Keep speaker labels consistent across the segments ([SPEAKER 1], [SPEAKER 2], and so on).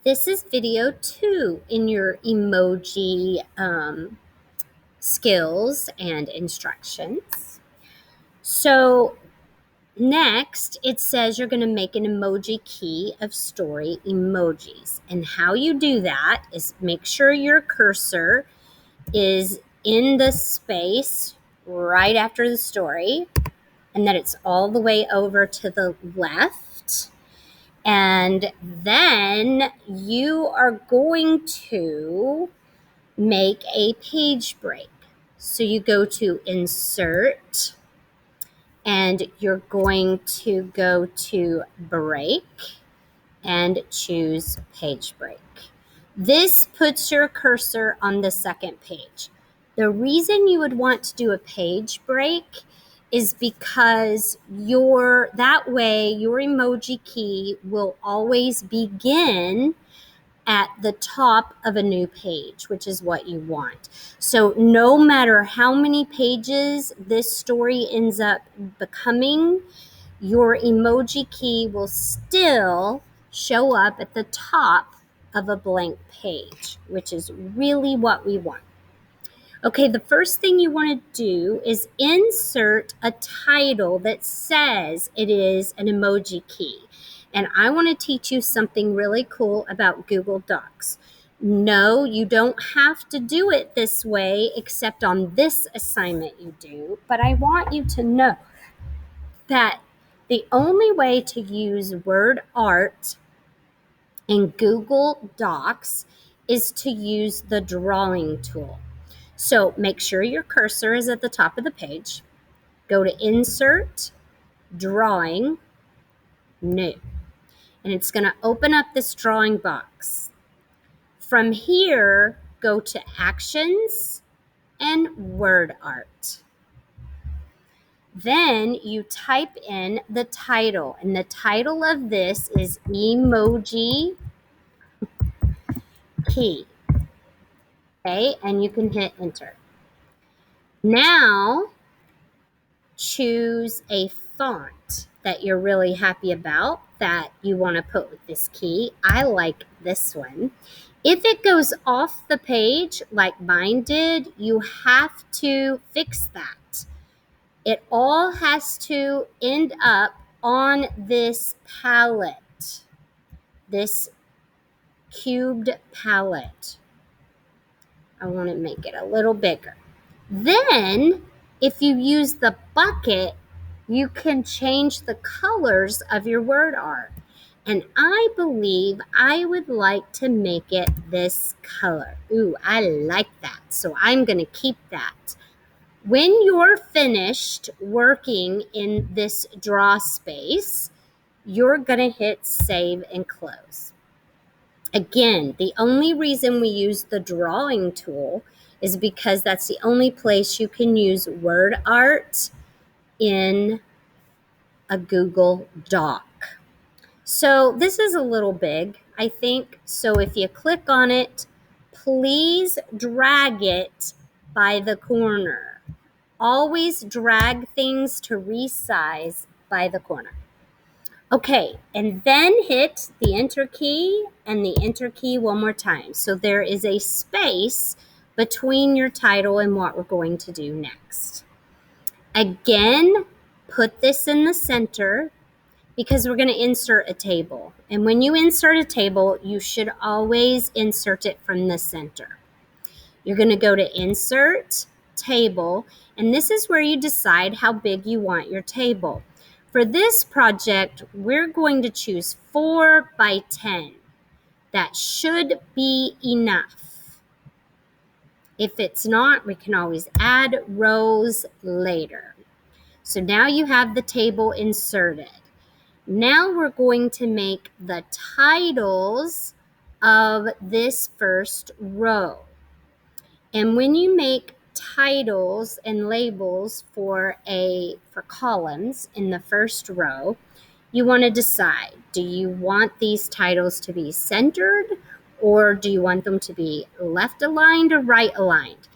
[SPEAKER 1] This is video 2 in your emoji skills and instructions. So next, it says you're going to make an emoji key of story emojis. And how you do that is make sure your cursor is in the space right after the story and that it's all the way over to the left. And then you are going to make a page break. So you go to Insert, and you're going to go to Break and choose Page Break. This puts your cursor on the second page. The reason you would want to do a page break is because that way your emoji key will always begin at the top of a new page, which is what you want. So no matter how many pages this story ends up becoming, your emoji key will still show up at the top of a blank page, which is really what we want. Okay, the first thing you want to do is insert a title that says it is an emoji key. And I want to teach you something really cool about Google Docs. No, you don't have to do it this way, except on this assignment you do. But I want you to know that the only way to use word art in Google Docs is to use the drawing tool. So make sure your cursor is at the top of the page. Go to Insert, Drawing, New. And it's going to open up this drawing box. From here, go to Actions and Word Art. Then you type in the title, and the title of this is Emoji Key. Okay, and you can hit enter. Now, choose a font that you're really happy about that you want to put with this key. I like this one. If it goes off the page like mine did, you have to fix that. It all has to end up on this palette, this cubed palette. I want to make it a little bigger. Then, if you use the bucket, you can change the colors of your word art. And I believe I would like to make it this color. Ooh, I like that. So I'm going to keep that. When you're finished working in this draw space, you're going to hit save and close. Again, the only reason we use the drawing tool is because that's the only place you can use word art in a Google Doc. So this is a little big, I think. So if you click on it, please drag it by the corner. Always drag things to resize by the corner. Okay, and then hit the enter key and the enter key one more time. So there is a space between your title and what we're going to do next. Again, put this in the center because we're going to insert a table. And when you insert a table, you should always insert it from the center. You're going to go to Insert, Table, and this is where you decide how big you want your table. For this project, we're going to choose 4 by 10. That should be enough. If it's not, we can always add rows later. So now you have the table inserted. Now we're going to make the titles of this first row. And when you make titles and labels for columns in the first row, you want to decide, do you want these titles to be centered or do you want them to be left aligned or right aligned?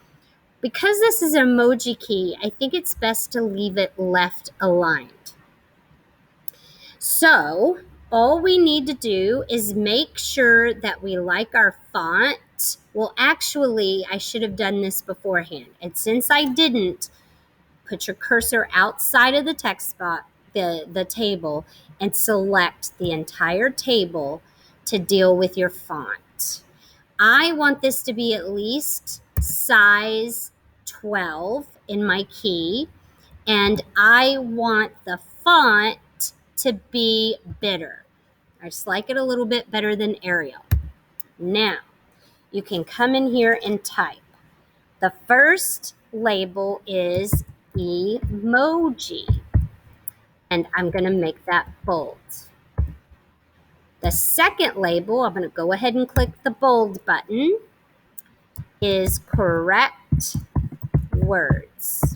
[SPEAKER 1] Because this is an emoji key, I think it's best to leave it left aligned. So all we need to do is make sure that we like our font. Well, actually, I should have done this beforehand. And since I didn't, put your cursor outside of the text box, the table, and select the entire table to deal with your font. I want this to be at least size 12 in my key, and I want the font to be bitter. I just like it a little bit better than Arial. Now, you can come in here and type. The first label is Emoji, and I'm going to make that bold. The second label, I'm going to go ahead and click the bold button, is correct words.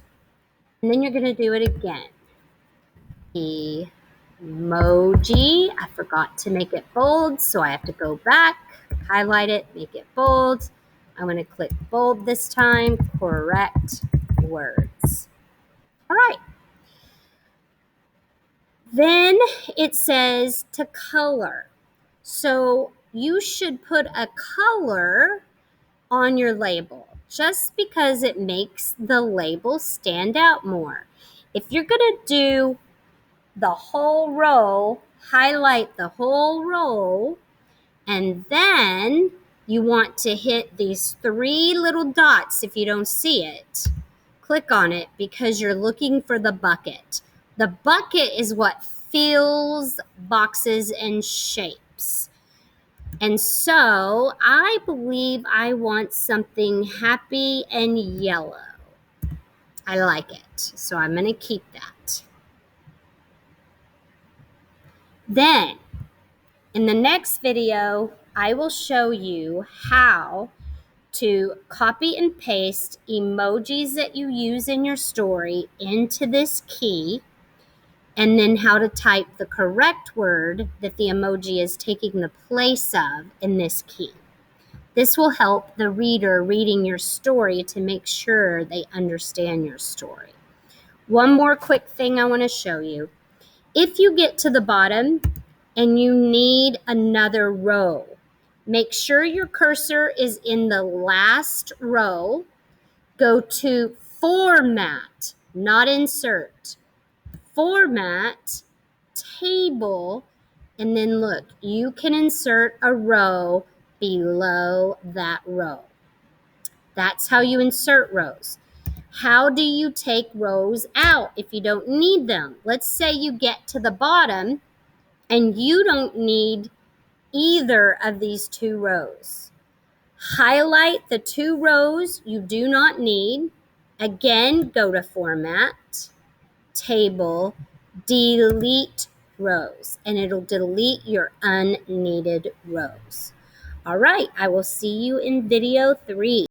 [SPEAKER 1] And then you're going to do it again. Emoji, I forgot to make it bold, so I have to go back, highlight it, make it bold. I'm going to click bold this time, correct words. All right. Then it says to color. So you should put a color on your label just because it makes the label stand out more. If you're going to do the whole row, highlight the whole row, and then you want to hit these 3 little dots if you don't see it. Click on it because you're looking for the bucket. The bucket is what fills boxes and shapes. And so I believe I want something happy and yellow. I like it, so I'm going to keep that. Then, in the next video, I will show you how to copy and paste emojis that you use in your story into this key, and then how to type the correct word that the emoji is taking the place of in this key. This will help the reader reading your story to make sure they understand your story. One more quick thing I want to show you. If you get to the bottom and you need another row, make sure your cursor is in the last row. Go to Format, not Insert. Format, Table, and then look, you can insert a row below that row. That's how you insert rows. How do you take rows out if you don't need them? Let's say you get to the bottom and you don't need either of these 2 rows. Highlight the 2 rows you do not need. Again, go to Format, Table, Delete Rows, and it'll delete your unneeded rows. All right, I will see you in video 3.